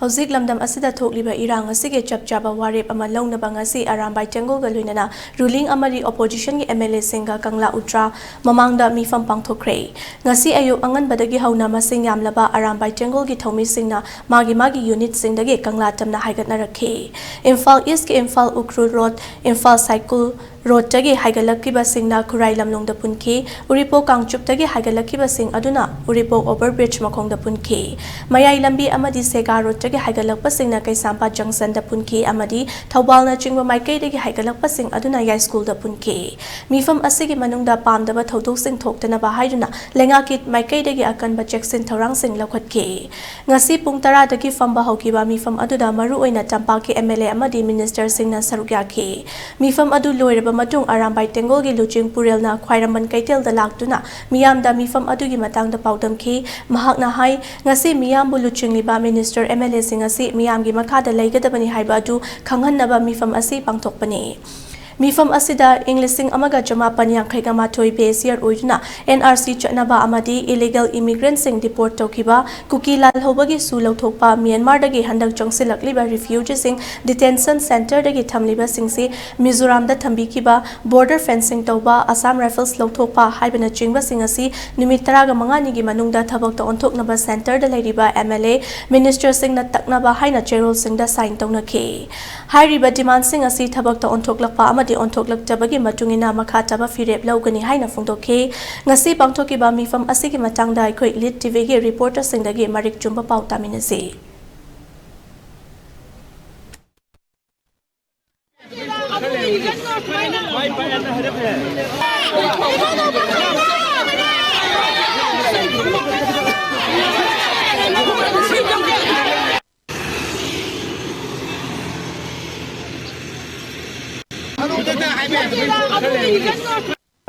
Hauzik lamdam asida thokliba irang asige chapchaba warep ama launaba ngasi arambai tenggolga luinana ruling amadi opposition gi MLA singa Kangla uttra mamangda meepham pangthok khre ngasi ayuk anganbadagi hauna masing yamlaba arambai tenggol gi thomi singna magi unit singdagi Kangla tamna haigatna rakhe Imphal East ki Imphal Ukru Road Imphal Cycle Road tagi haigalakkiba singna Khurai lamlongda punki Uripo Kangchup tagi haigalakkiba sing aduna Uripo overbridge makhongda punki Mayai lambi amadi Sega Road tagi haigalakpa singna Kaisampa Junction da punki amadi Thawbalna chingba maikai dagi haigalakpa sing aduna Yai School da punki Meepham asigi manungda pamdaba thodok sing thoktana ba haiduna lenga kit maikai dagi akanba Jackson thorang sing lakhotke ngasi pung 10 dagi famba haukiba Meepham aduda maru oina tampaki MLA amadi minister singna saruk yakhe Meepham adu loiraba matung arambai tenggol gi luching purelna khwairamban kaitel da laktuna miyamda Meepham adugi matangda paudamki mahakna hai ngasi miyambu luching liba minister MLA sing asi miyamgi makhada leigadabani haiba adu khanghanaba Meepham asi pangthokpani Meepham asida Englising amaga jamapan yankaiga mathoi base year oiduna NRC chatnaba amadi illegal immigrants sing deport tokiba kuki lal hobagi su lauthokpa Myanmar dagi handak jongsilakliba refugees sing detention center dagi thamliba singsi Mizoram da thambikiba border fencing toba Assam Rifles lauthokpa haibana chingba singasi numit 15 ni gi manungda thabak ta onthoknaba center da leiriba MLA minister sing na taknaba haina cherol sing da sign tawnakhe hairiba demand sing asi thabak ta onthoklakpa amadi onthok tabagi matungina makhataba firep laugani haina phongdokhe ngasi pangthokiba Meepham asigi matangda akhoi ELITETV gi reporter singdagi marik chumba pau taminase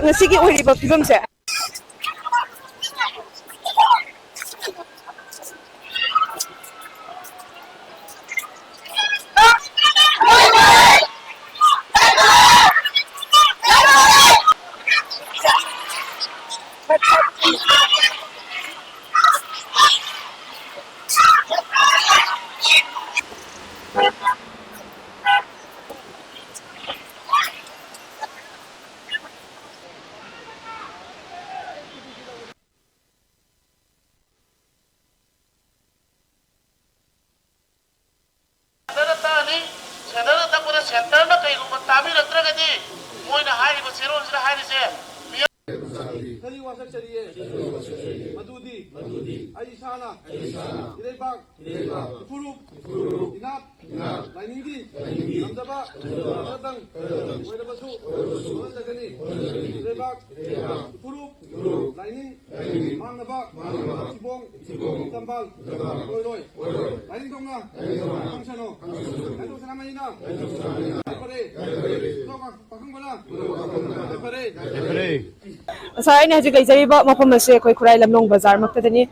Ngasigi oiriba fibamse Center na kay gumatabi na tragedi moy na hari ba siro sira hari se kali wasak chariye madudi aisana irebak puru inap laingi namdaba sadang moy na basu lagani irebak puru laini mangnaba sibong tambal roy laini donga kangsano kato sanamaina Saya ini juga jadi bawa maupun masih koi kurai lamlong bazar makta tadi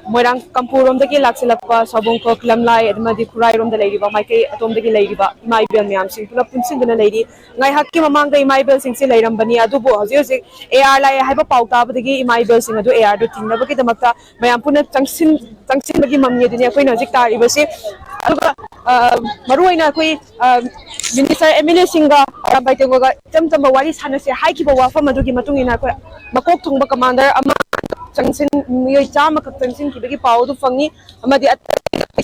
moirang kampung rom dagi laksilakpa sabung ko lamlai adma di kurai rom dalai riba mai atom dagi lai riba mai bel miam sing pulap punsin dana lai ri ngai hakki mamang dai mai bel sing si lai ram bani adu bo hoji AR lai haiba pauta dagi mai bel sing adu AR do tingna bagi damakta mayam puna changsin bagi mamni dunia koi nojik ta riba si aduga maruaina koi minister MLA singa arambai tengoga tamtamba wari sanase haikiba wafam adugi matungina koi makok thungba commander ama changsin miyoi chama kak changsin kibagi pawdu fangi amadi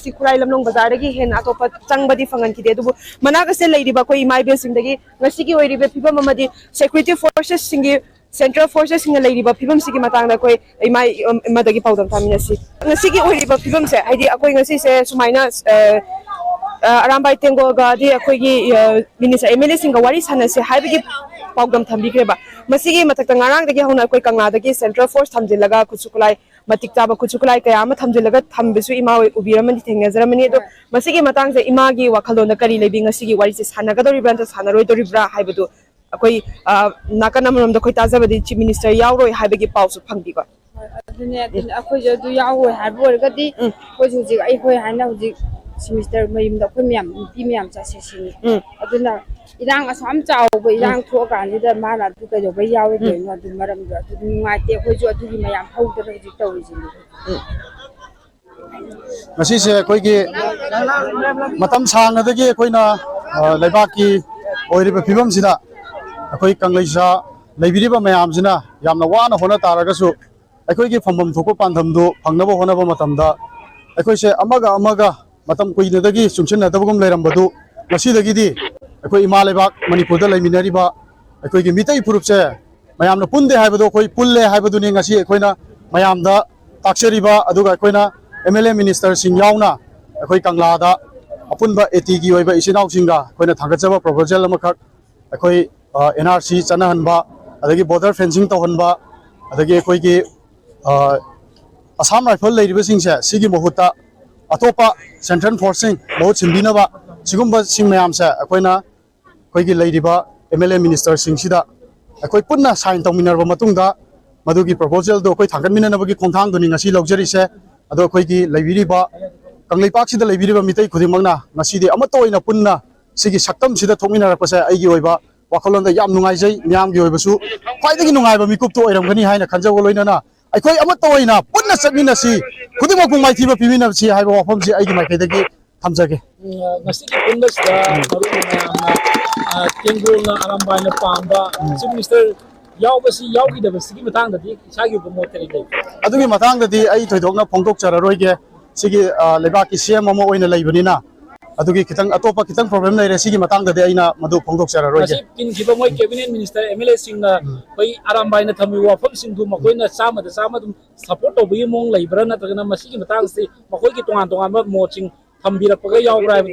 si kurai lamlong bazar dagi hen atopa changbadi fangan kide adubu managa se leiriba koi imaibe singdagi ngasigi oiribe pibam amadi security forces singi Central Forces singa leiriba pibam sigi matangda koi imai madagi pawdam taminasi ngasigi oiriba pibam se haidi akoi ngasi se sumaina arambai tengoga di akoigi minister MLA singa wari sanase haibigi pawdam thambikreba masigi matakta ngarang dagi hauna koi Kangla dagi Central Force thamjilaga kuchukulai matik chaba kuchukulai kaya ama thamjilaga thambisu ima ubiramani thengnajaramani do masigi matangse imagi wakhalona kari lebi ngasigi wari se sanagadoribra ta sanaroidoribra haibadu akoi nakanamrom da koi tajabadi chief minister yauroi haibigi pawsu phangbiba akoi jadu yauroi haborgadi koi juji ai hoi hana huji semester mayimda koi myam pimyam cha sesini aduna irang asam chawba irang thokanida mala du ka jobai yawe doino adu maram da adu ngate koi jo adu mayam hawda ji tawri ji masi se koi gi matam sang adagi akoina leibaki oiriba phibam sida akoi kanglaisa leibiriba mayam sina yamna wana hona taragasu akoi gi phambam thoko pandhamdu phangnabo honaba matamda akoi se amaga matam kuinadagi sumchinadabagum leirambadu ngasidagidi akoi ima leibak manipur da leiminariba akoi gi mitai purup se mayamna punde haibado akoi pulle haibadu ni ngasi akoina mayamda taksariba aduga akoina MLA minister sing yauna akoi Kangla da apunba AT gi oiba isinau singa akoina thangachaba proposal amakak akoi NRC chanahanba adagi border fencing tawhanba adagi akoi gi Assam rifle leiriba singse sigi mohuta atopa central forcing bahut simbinaba sigumba sing mayam se akoina akoi gi leiriba MLA minister sing sida akoi punna sign tawminarba matungda madugi proposal do akoi thanganminanabagi khongthang doni ngasi lawjari se ado akoi gi leibiriba kanglaipak sida leibiriba mitai khudimangna ngasi de amato oina punna sigi saktam sida thokminarapa se aigi oiba wakolonda yam nungaijai myam gi oibasu khwaidagi nungaiba mikupto oiramgani haina khanjago loinana aikoi amato oina punna chatminasi khudimok mungmaithiba piminabsi haiba wafamsi aigi maikaidagi thamjage ngasi ki punna sida Kangla arambaina pamba chief minister yaubasi yaugidabasi ki matangdadi isagi promoter dei adugi matangdadi ai thoidokna phongtok chararoige sigi lebaki CM amo oina leibanina adugi kitang atopa kitang problem leire sigi matangdadi aina madu phongtok chararoige asi pin giba moi cabinet minister MLA singna bai arambaina thami wafam singdu makoina sama dum support obi mong leibra natragna masigi matangsi makoi ki tongan moching thambirapaga yaubra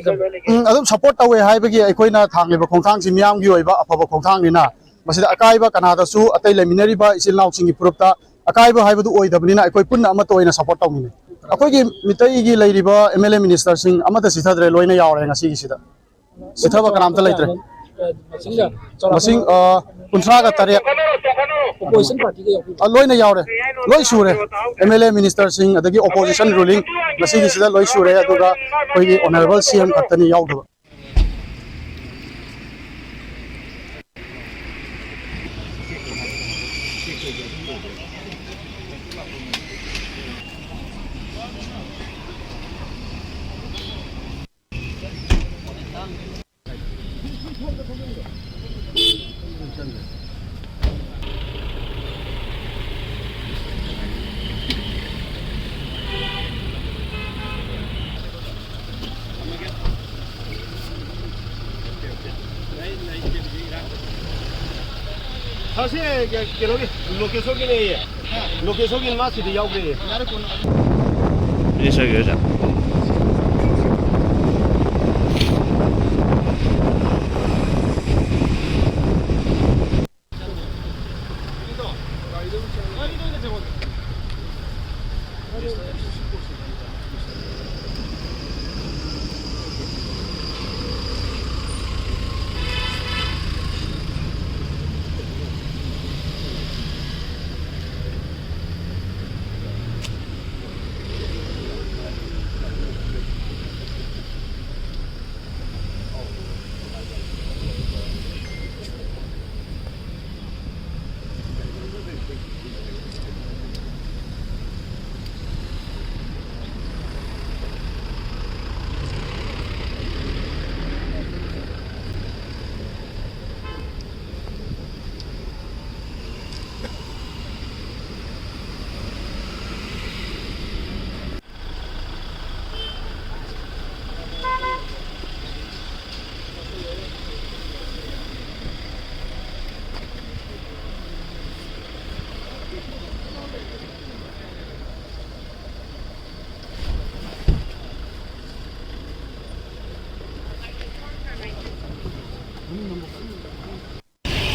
adum support tawe haibagi aikoina thangliba khongthang si miyam gi oiba afaba khongthang nina masida akaiba kanada su atai leminari ba isil naw singi purupta akaiba haibadu oidabnina aikoi punna amata oina support tawmine akoi gi mitai gi leiriba MLA minister sing amata sithadre loina yaure ngasi gi sida sithaba kanamta leitre masing kunthra ga tare opposition party ga loina yaure loi sure MLA minister sing adagi opposition ruling ngasi gi sida loi sure aduga koi gi honorable CM khattani yaudaba 사실 여기 로케소긴 마스도 야우게 이제 여자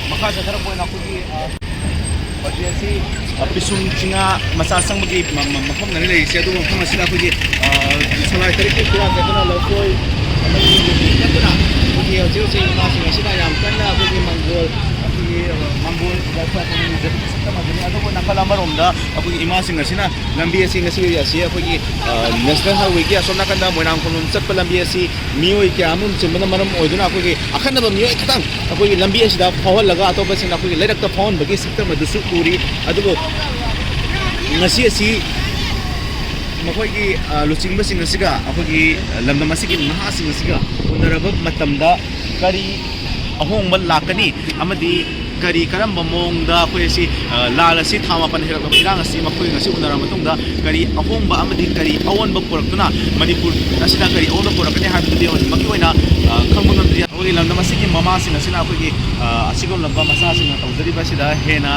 Makasa sarap po na ako di audience pisum singa masasang magi mapham na nila siya doon kung sila ako di salay tarik ko kaya na lokoy ito na hindi audio si masing sila yam kana ako di manggol dapat ni sa magani ato ko nakalamarong da ako di imasing sina lambi si ngasi siya ako di national highway kaya so nakanda mo nang kunun sa lambi si miyoy kaya amun simba na manam oy doon ako di akan na ba miyoy katang ako di lambi si da phawal laga ato ba sin ako di ledak ta phone bagi sector madusu puri ato ko ngasi si ꯃꯈꯣꯏꯒꯤ ꯂꯨꯆꯤꯡꯕꯁꯤꯡ ꯑꯁꯤꯒ ꯑꯩꯈꯣꯏꯒꯤ ꯂꯝꯗꯝ ꯑꯁꯤꯒꯤ ꯅꯍꯥꯁꯤꯡ ꯑꯁꯤꯒ ꯎꯅꯔꯕ ꯃꯇꯝꯗ ꯀꯔꯤ ꯑꯍꯣꯡꯕ ꯂꯥꯛꯀꯅꯤ ꯑꯃꯗꯤ ꯀꯔꯤ ꯀꯔꯝꯕ ꯃꯑꯣꯡꯗ ꯑꯩꯈꯣꯏ ꯑꯁꯤ ꯂꯥꯜ ꯑꯁꯤ ꯊꯥ 8 ꯍꯦꯜꯂꯛꯂꯕ ꯏꯔꯥꯡ ꯑꯁꯤ ꯃꯈꯣꯏ ꯉꯁꯤ ꯎꯅꯔꯕ ꯃꯇꯨꯡꯗ ꯀꯔꯤ ꯑꯍꯣꯡꯕ ꯑꯃꯗꯤ ꯀꯔꯤ ꯑꯑꯣꯟꯕ ꯄꯨꯔꯛꯇꯨꯅ ꯃꯅꯤꯄꯨꯔ ꯑꯁꯤꯗ ꯀꯔꯤ ꯑꯑꯣꯟꯕ ꯄꯨꯔꯛꯀꯅꯤ ꯍꯥꯏꯕꯗꯨꯗꯤ ꯍꯧꯖꯤꯛꯃꯛꯀꯤ ꯑꯣꯏꯅ ꯈꯪꯕ ꯉꯝꯗ꯭ꯔꯤ ꯑꯩꯈꯣꯏꯒꯤ ꯂꯝꯗꯝ ꯑꯁꯤꯒꯤ ꯃꯃꯥꯁꯤꯡ ꯑꯁꯤꯅ ꯑꯩꯈꯣꯏꯒꯤ ꯑꯁꯤꯒꯨꯝꯂꯕ ꯃꯆꯥꯁꯤꯡꯅ ꯇꯧꯖꯔꯤꯕꯁꯤꯗ ꯍꯦꯟꯅ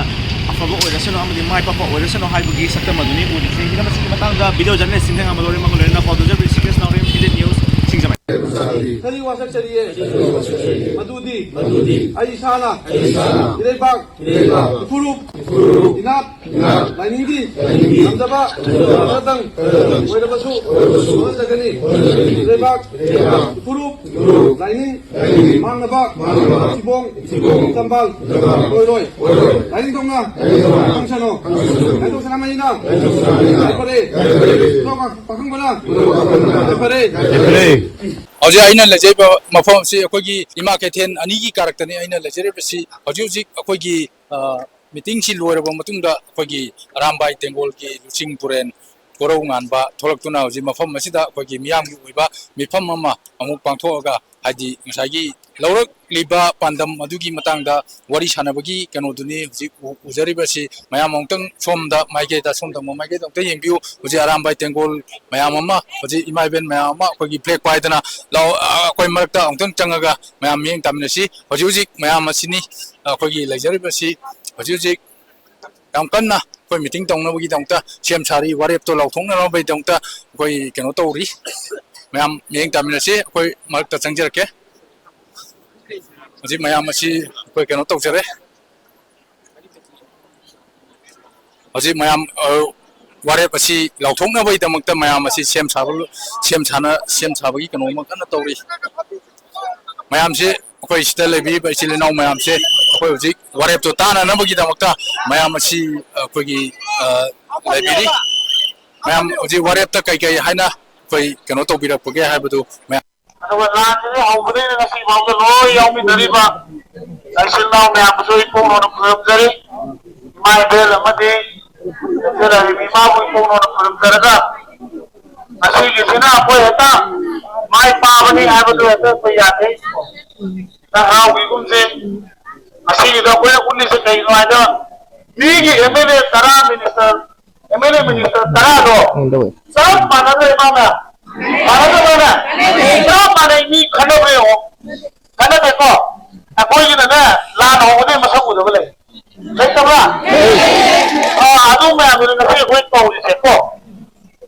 ꯑꯐꯕ ꯑꯣꯏꯔꯁꯅꯨ ꯑꯃꯗꯤ ꯃꯥꯏ ꯄꯥꯛꯄ ꯑꯣꯏꯔꯁꯅꯨ ꯍꯥꯏꯕꯒꯤ ꯁꯛꯇꯝ ꯑꯗꯨꯅꯤ ꯎꯔꯤꯁꯦ ꯍꯤꯔꯝ ꯑꯁꯤꯒꯤ ꯃꯇꯥꯡꯗ ꯚꯤꯗꯤꯑꯣ ꯖꯔꯅꯦꯂꯤꯁ ꯁꯤꯡꯊꯪ ꯑꯃ ꯂꯣꯏꯅꯅ ꯄꯥꯎ ꯇꯧꯖꯔꯤꯕ ꯁꯤꯀꯦꯁ ꯅꯥꯎꯔꯦꯝ ꯏꯂꯤꯠ ꯅ꯭ꯌꯨꯁ ꯁꯤꯡꯖꯃꯩ ꯀꯔꯤ ꯋꯥꯁꯛꯆꯔꯤꯌꯦ ꯃꯗꯨꯗꯤ ꯑꯩ ꯏꯁꯥꯅ ꯏꯔꯩꯕꯥꯛ ꯏꯐꯨꯔꯨꯞ ꯏꯅꯥꯠ ꯂꯥꯏꯅꯤꯡꯒꯤ ꯉꯝꯖꯕ ꯈꯔꯗꯪ ꯑꯣꯏꯔꯕꯁꯨ ꯍꯣꯠꯅꯖꯒꯅꯤ ꯏꯔꯩꯕꯥꯛ ꯏꯐꯨꯔꯨꯞ ꯂꯥꯏꯅꯤꯡ ꯃꯥꯡꯅꯕ ꯊꯤꯕꯣꯡ ꯇꯝꯕꯥꯜ ꯑꯣꯏꯔꯣꯏ ꯂꯥꯏꯅꯤꯡ ꯊꯣꯡꯅ ꯈꯪꯁꯅꯣ ꯂꯥꯏꯅꯤꯡ ꯁꯅꯥꯃꯍꯤꯅ ꯐꯔꯦ ꯄꯥꯈꯪꯕꯅ ꯐꯔꯦ ꯍꯧꯖꯤꯛ ꯑꯩꯅ ꯂꯩꯖꯔꯤꯕ ꯃꯐꯝ ꯑꯁꯤ ꯑꯩꯈꯣꯏꯒꯤ ꯏꯃꯥ ꯀꯩꯊꯦꯜ ꯑꯅꯤꯒꯤ ꯀꯥꯔꯛꯇꯅꯤ ꯑꯩꯅ ꯂꯩꯖꯔꯤꯕꯁꯤ ꯍꯧꯖꯤꯛ ꯑꯩꯈꯣꯏꯒꯤ ꯃꯤꯇꯤꯡꯁꯤ ꯂꯣꯏꯔꯕ ꯃꯇꯨꯡꯗ ꯑꯩꯈꯣꯏꯒꯤ ꯑꯔꯥꯝꯕꯥꯏ ꯇꯦꯡꯒꯣꯜꯒꯤ ꯂꯨꯆꯤꯡ ꯄꯨꯔꯦꯟ ꯀꯣꯔꯧ ꯉꯥꯟꯕ ꯊꯣꯛꯂꯛꯇꯨꯅ ꯍꯧꯖꯤꯛ ꯃꯐꯝ ꯑꯁꯤꯗ ꯑꯩꯈꯣꯏꯒꯤ ꯃꯤꯌꯥꯝꯒꯤ ꯑꯣꯏꯕ ꯃꯤꯐꯝ ꯑꯃ ꯑꯃꯨꯛ ꯄꯥꯡꯊꯣꯛꯑꯒ ꯍꯥꯏꯗꯤ ꯉꯁꯥꯏꯒꯤ ꯂꯧꯔꯛꯂꯤꯕ ꯄꯥꯟꯗꯝ ꯑꯗꯨꯒꯤ ꯃꯇꯥꯡꯗ ꯋꯥꯔꯤ ꯁꯥꯟꯅꯕꯒꯤ ꯀꯩꯅꯣꯗꯨꯅꯤ ꯍꯧꯖꯤꯛ ꯎꯖꯔꯤꯕꯁꯤ ꯃꯌꯥꯝ ꯑꯃꯨꯛꯇꯪ ꯁꯣꯝꯗ ꯃꯥꯏꯀꯩꯗ ꯁꯣꯝꯗ ꯃꯥꯏꯀꯩꯗ ꯑꯃꯨꯛꯇ ꯌꯦꯡꯕꯤꯌꯨ ꯍꯧꯖꯤꯛ ꯑꯔꯥꯝꯕꯥꯏ ꯇꯦꯡꯒꯣꯜ ꯃꯌꯥꯝ ꯑꯃ ꯍꯧꯖꯤꯛ ꯏꯃꯥ ꯏꯕꯦꯟ ꯃꯌꯥꯝ ꯑꯃ ꯑꯩꯈꯣꯏꯒꯤ ꯐ꯭ꯂꯦꯛ ꯄꯥꯏꯗꯅ ꯑꯩꯈꯣꯏ ꯃꯔꯛꯇ ꯑꯃꯨꯛꯇꯪ ꯆꯪꯉꯒ ꯃꯌꯥꯝ ꯃꯤꯠꯌꯦꯡ ꯇꯥꯃꯤꯟꯅꯁꯤ ꯍꯧꯖꯤꯛ ꯃꯌꯥꯝ ꯑꯁꯤꯅꯤ ꯑꯩꯈꯣꯏꯒꯤ ꯂꯩꯖꯔꯤꯕꯁꯤ ꯍꯧꯖꯤꯛ ꯌꯥꯝ ꯀꯟꯅ ꯑꯩꯈꯣꯏ ꯃꯤꯇꯤꯡ ꯇꯧꯅꯕꯒꯤꯗꯃꯛꯇ ꯁꯦꯝ ꯁꯥꯔꯤ ꯋꯥꯔꯦꯞꯇꯣ ꯂꯥꯎꯊꯣꯛꯅꯅꯕꯒꯤꯗꯃꯛꯇ ꯑꯩꯈꯣꯏ ꯀꯩꯅꯣ ꯇꯧꯔꯤ ꯃꯌꯥꯝ ꯃꯤꯠꯌꯦꯡ ꯇꯥꯃꯤꯟꯅꯁꯤ ꯑꯩꯈꯣꯏ ꯃꯔꯛꯇ ꯆꯪꯖꯔꯛꯀꯦ ꯍꯧꯖꯤꯛ ꯃꯌꯥꯝ ꯑꯁꯤ ꯑꯩꯈꯣꯏ ꯀꯩꯅꯣ ꯇꯧꯖꯔꯦ ꯍꯧꯖꯤꯛ ꯃꯌꯥꯝ ꯋꯥꯔꯦꯞ ꯑꯁꯤ ꯂꯥꯎꯊꯣꯛꯅꯕꯒꯤꯗꯃꯛꯇ ꯃꯌꯥꯝ ꯑꯁꯤ ꯁꯦꯝ ꯁꯥꯕꯒꯤ ꯀꯩꯅꯣꯃ ꯀꯟꯅ ꯇꯧꯔꯤ ꯃꯌꯥꯝꯁꯦ ꯑꯩꯈꯣꯏ ꯁꯤꯗ ꯂꯩꯕꯤꯔꯤꯕ ꯏꯆꯤꯜ ꯏꯅꯥꯎ ꯃꯌꯥꯝꯁꯦ ꯑꯩꯈꯣꯏ ꯍꯧꯖꯤꯛ ꯋꯥꯔꯦꯞꯇꯣ ꯇꯥꯅꯅꯕꯒꯤꯗꯃꯛꯇ ꯃꯌꯥꯝ ꯑꯁꯤ ꯑꯩꯈꯣꯏꯒꯤ ꯂꯩꯕꯤꯔꯤ ꯃꯌꯥꯝ ꯍꯧꯖꯤꯛ ꯋꯥꯔꯦꯞꯇ ꯀꯩ ꯍꯥꯏꯅ ꯑꯩꯈꯣꯏ ꯀꯩꯅꯣ ꯇꯧꯕꯤꯔꯛꯄꯒꯦ ꯍꯥꯏꯕꯗꯨ ꯃꯌꯥꯝ ꯑꯗꯨꯒ ꯂꯥꯟꯁꯤꯗꯤ ꯍꯧꯕꯗꯒꯤꯅ ꯉꯁꯤꯐꯥꯎꯗ ꯂꯣꯏ ꯌꯥꯎꯃꯤꯟꯅꯔꯤꯕ ꯏꯆꯤꯜ ꯏꯅꯥꯎ ꯃꯌꯥꯝꯕꯨꯁꯨ ꯏꯄꯣꯛꯅ ꯈꯨꯔꯨꯝꯖꯔꯤ ꯏꯃꯥ ꯏꯕꯦꯜ ꯑꯃꯗꯤ ꯂꯩꯖꯔꯤꯕ ꯏꯃꯥꯕꯨ ꯏꯄꯣꯛꯅ ꯈꯨꯔꯨꯝꯖꯔꯒ ꯉꯁꯤꯒꯤꯁꯤꯅ ꯑꯩꯈꯣꯏ ꯍꯦꯛꯇ ꯃꯥꯏ ꯄꯥꯕꯅꯤ ꯍꯥꯏꯕꯗꯨ ꯍꯦꯛꯇ ꯑꯩꯈꯣꯏ ꯌꯥꯗꯦ ꯍꯔꯥꯎꯕꯤꯒꯨꯝꯁꯦ ꯉꯁꯤꯒꯤꯗ ꯑꯩꯈꯣꯏꯅ ꯎꯠꯂꯤꯁꯦ ꯀꯩꯅꯣ ꯍꯥꯏꯗ ꯃꯤꯒꯤ MLA 10 ꯃꯤꯅꯤꯁꯇꯔ MLA ꯃꯤꯅꯤꯁꯇꯔ 10ꯗꯣ ꯆꯞ ꯃꯥꯟꯅꯗ꯭ꯔꯦ ꯏꯃꯥꯅ ꯃꯥꯟꯅꯗꯕ꯭ꯔꯅꯦ ꯆꯞ ꯃꯥꯟꯅꯩ ꯃꯤ ꯈꯟꯅꯕ ꯌꯦꯡꯉꯣ ꯈꯟꯅꯗꯦꯀꯣ ꯑꯩꯈꯣꯏꯒꯤꯅꯅꯦ ꯂꯥꯟ ꯍꯧꯕꯗꯩ ꯃꯁꯛ ꯎꯗꯕ ꯂꯩ ꯂꯩꯇꯕ꯭ꯔꯥ ꯑꯗꯨ ꯃꯌꯥꯝꯗꯨꯅ ꯉꯁꯤ ꯑꯩꯈꯣꯏ ꯇꯧꯔꯤꯁꯦꯀꯣ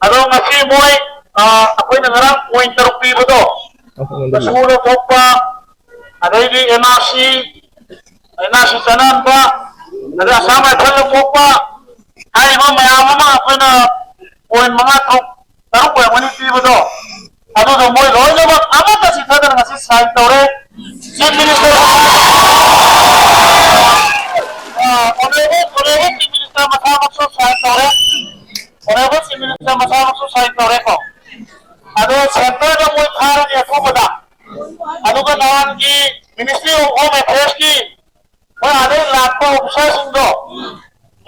ꯑꯗꯣ ꯉꯁꯤ ꯃꯣꯏ ꯑꯩꯈꯣꯏꯅ ꯉꯔꯥꯡ ꯄꯣꯏꯟ 6 ꯄꯤꯕꯗꯣ ꯁꯨꯔ ꯊꯣꯛꯄ ꯑꯗꯩꯗꯤ NRC ꯆꯠꯅꯍꯟꯕ ꯑꯗꯩ ꯑꯁꯥꯝ ꯔꯥꯏꯐꯜ ꯊꯣꯛꯄ ꯍꯥꯏꯔꯤꯕ ꯃꯌꯥꯝ ꯑꯃ ꯑꯩꯈꯣꯏꯅ ꯄꯣꯏꯟ 5 6 ꯑꯣꯏꯔꯝꯒꯅꯤ ꯄꯤꯕꯗꯣ ꯑꯗꯨꯗꯣ ꯃꯣꯏ ꯂꯣꯏꯅꯃꯛ ꯑꯃꯠꯇ ꯆꯤꯊꯗꯅ ꯉꯁꯤ ꯁꯥꯏꯟ ꯇꯧꯔꯦ chief minister honourable chief minister ꯃꯁꯥꯃꯛꯁꯨ ꯁꯥꯏꯟ ꯇꯧꯔꯦ ꯑꯣꯅꯔꯦꯕꯜ ꯆꯤꯐ ꯃꯤꯅꯤꯁꯇꯔ ꯃꯁꯥꯃꯛꯁꯨ ꯁꯥꯏꯟ ꯇꯧꯔꯦꯀꯣ ꯑꯗꯣ ꯁꯦꯟꯇꯔꯗ ꯃꯣꯏ ꯊꯥꯔꯅꯤ ꯑꯊꯨꯕꯗ ꯑꯗꯨꯒ ꯅꯍꯥꯟꯒꯤ ꯃꯤꯅꯤꯁꯇ꯭ꯔꯤ ꯑꯣꯐ ꯍꯣꯝ ꯑꯦꯐꯤꯌꯔꯁꯀꯤ ꯃꯣꯏ ꯑꯗꯩ ꯂꯥꯛꯄ ꯑꯣꯐꯤꯁꯥꯔꯁꯤꯡꯗꯣ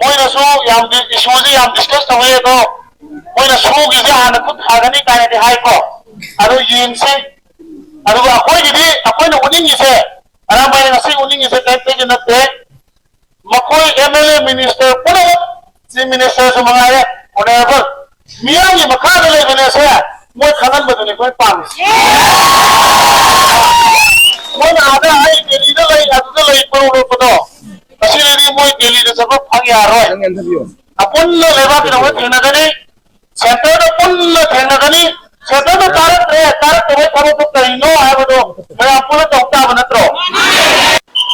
ꯃꯣꯏꯅꯁꯨ ꯌꯥꯝ ꯏꯁꯨꯁꯤ ꯌꯥꯝ ꯗꯤꯁꯀꯁ ꯇꯧꯋꯦ ꯑꯗꯣ ꯃꯣꯏꯅ ꯁꯨꯒꯤꯁꯦ ꯍꯥꯟꯅ ꯈꯨꯠ ꯊꯥꯒꯅꯤ ꯀꯥꯏꯅꯗꯤ ꯍꯥꯏꯀꯣ ꯑꯗꯣ ꯌꯦꯡꯁꯤ ꯑꯗꯨꯒ ꯑꯩꯈꯣꯏꯒꯤꯗꯤ ꯑꯩꯈꯣꯏꯅ ꯎꯠꯅꯤꯡꯉꯤꯁꯦ ꯑꯔꯥꯝꯕꯥꯏꯅ ꯉꯁꯤ ꯎꯠꯅꯤꯡꯉꯤꯁꯦ ꯀꯔꯤꯝꯇꯒꯤ ꯅꯠꯇꯦ ꯃꯈꯣꯏ MLA ꯃꯤꯅꯤꯁꯇꯔ ꯄꯨꯝꯅꯃꯛ ꯆꯤꯐ ꯃꯤꯅꯤꯁꯇꯔꯁꯨ ꯃꯉꯥꯏꯔꯦ ꯑꯣꯅꯔꯦꯕꯜ ꯃꯤꯌꯥꯝꯒꯤ ꯃꯈꯥꯗ ꯂꯩꯕꯅꯦꯁꯦ ꯃꯣꯏ ꯈꯪꯍꯟꯕꯗꯨꯅꯤ ꯑꯩꯈꯣꯏ ꯄꯥꯝꯃꯤꯁꯦ ꯃꯣꯏꯅ ꯑꯥꯗ ꯑꯩ ꯗꯦꯜꯂꯤꯗ ꯂꯩ ꯑꯗꯨꯗ ꯂꯩ ꯄꯨꯔꯛꯄꯗꯣ ꯉꯁꯤꯗꯤ ꯃꯣꯏ ꯗꯦꯜꯂꯤꯗ ꯆꯠꯄ ꯐꯪ ꯌꯥꯔꯣꯏ ꯑꯄꯨꯟꯅ ꯂꯩꯕꯥꯛꯀꯤꯗꯃꯛ ꯊꯦꯡꯅꯒꯅꯤ ꯁꯦꯟꯇꯔꯗ ꯄꯨꯟꯅ ꯊꯦꯡꯅꯒꯅꯤ ꯁꯦꯟꯇꯔꯗ ꯇꯥꯔꯛꯇꯕꯩ ꯊꯕꯛꯇꯨ ꯀꯔꯤꯅꯣ ꯍꯥꯏꯕꯗꯣ ꯃꯌꯥꯝ ꯄꯨꯟꯅ ꯇꯧ ꯇꯥꯕ ꯅꯠꯇ꯭ꯔꯣ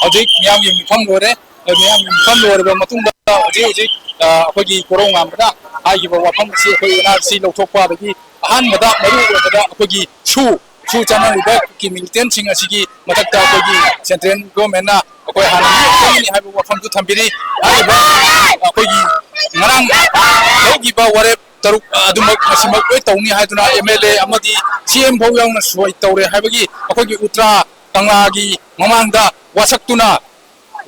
ꯍꯧꯖꯤꯛ ꯃꯤꯌꯥꯝꯒꯤ ꯃꯤꯐꯝ ꯂꯣꯏꯔꯦ ꯃꯤꯌꯥꯝꯒꯤ ꯃꯤꯐꯝ ꯂꯣꯏꯔꯕ ꯃꯇꯨꯡꯗ ꯍꯧꯖꯤꯛ ꯑꯩꯈꯣꯏꯒꯤ ꯀꯣꯔꯧ ꯉꯥꯟꯕꯗ ꯍꯥꯏꯈꯤꯕ ꯋꯥꯐꯝ ꯑꯁꯤ ꯑꯩꯈꯣꯏ NRC ꯂꯧꯊꯣꯛꯄ ꯑꯗꯒꯤ ꯑꯍꯥꯟꯕꯗ ꯃꯔꯨ ꯑꯣꯏꯕꯗ ꯑꯩꯈꯣꯏꯒꯤ ꯁꯨ ꯆꯠꯅꯔꯤꯕ ꯃꯤꯂꯤꯇꯦꯟꯁꯤꯡ ꯑꯁꯤꯒꯤ ꯃꯊꯛꯇ ꯑꯩꯈꯣꯏꯒꯤ ꯁꯦꯟꯇ꯭ꯔꯦꯜ ꯒꯣꯔꯃꯦꯟꯅ ꯑꯩꯈꯣꯏ ꯍꯥꯟꯅ ꯃꯤꯑꯣꯏꯕꯅꯤ ꯍꯥꯏꯕ ꯋꯥꯐꯝꯁꯨ ꯊꯝꯕꯤꯔꯤ ꯍꯥꯏꯔꯤꯕ ꯑꯩꯈꯣꯏꯒꯤ ꯉꯔꯥꯡ ꯂꯧꯈꯤꯕ ꯋꯥꯔꯦꯞ 6 ꯑꯗꯨꯃꯛ ꯃꯁꯤꯃꯛ ꯂꯣꯏ ꯇꯧꯅꯤ ꯍꯥꯏꯗꯨꯅ MLA ꯑꯃꯗꯤ CM ꯐꯥꯎ ꯌꯥꯎꯅ ꯁꯣꯏ ꯇꯧꯔꯦ ꯍꯥꯏꯕꯒꯤ ꯑꯩꯈꯣꯏꯒꯤ ꯎꯇ꯭ꯔꯥ ꯀꯪꯂꯥꯒꯤ ꯃꯃꯥꯡꯗ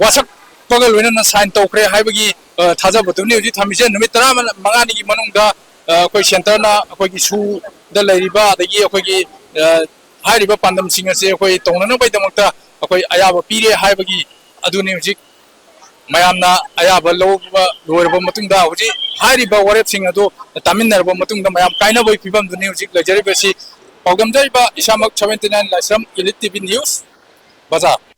ꯋꯥꯁꯛꯄꯒ ꯂꯣꯏꯅꯅ ꯁꯥꯏꯟ ꯇꯧꯈ꯭ꯔꯦ ꯍꯥꯏꯕꯒꯤ ꯊꯥꯖꯕꯗꯨꯅꯤ ꯍꯧꯖꯤꯛ ꯊꯝꯃꯤꯁꯦ ꯅꯨꯃꯤꯠ 15ꯅꯤꯒꯤ ꯃꯅꯨꯡꯗ ꯑꯩꯈꯣꯏ ꯁꯦꯟꯇꯔꯅ ꯑꯩꯈꯣꯏꯒꯤ ꯁꯨꯗ ꯂꯩꯔꯤꯕ ꯑꯗꯒꯤ ꯑꯩꯈꯣꯏꯒꯤ ꯍꯥꯏꯔꯤꯕ ꯄꯥꯟꯗꯝꯁꯤꯡ ꯑꯁꯤ ꯑꯩꯈꯣꯏ ꯇꯧꯅꯅꯕꯒꯤꯗꯃꯛꯇ ꯑꯩꯈꯣꯏ ꯑꯌꯥꯕ ꯄꯤꯔꯦ ꯍꯥꯏꯕꯒꯤ ꯑꯗꯨꯅꯤ ꯍꯧꯖꯤꯛ ꯃꯌꯥꯝꯅ ꯑꯌꯥꯕ ꯂꯧꯕ ꯂꯣꯏꯔꯕ ꯃꯇꯨꯡꯗ ꯍꯧꯖꯤꯛ ꯍꯥꯏꯔꯤꯕ ꯋꯥꯔꯦꯞꯁꯤꯡ ꯑꯗꯨ ꯇꯥꯃꯤꯟꯅꯔꯕ ꯃꯇꯨꯡꯗ ꯃꯌꯥꯝ ꯀꯥꯏꯅꯕꯒꯤ ꯐꯤꯕꯝꯗꯨꯅꯤ ꯍꯧꯖꯤꯛ ꯂꯩꯖꯔꯤꯕꯁꯤ ꯄꯥꯎꯗꯝꯖꯔꯤꯕ ꯏꯁꯥꯃꯛ 79 ꯂꯥꯏꯁ꯭ꯔꯝ ELITETV ꯅ꯭ꯌꯨꯁ ꯕꯖꯥꯔ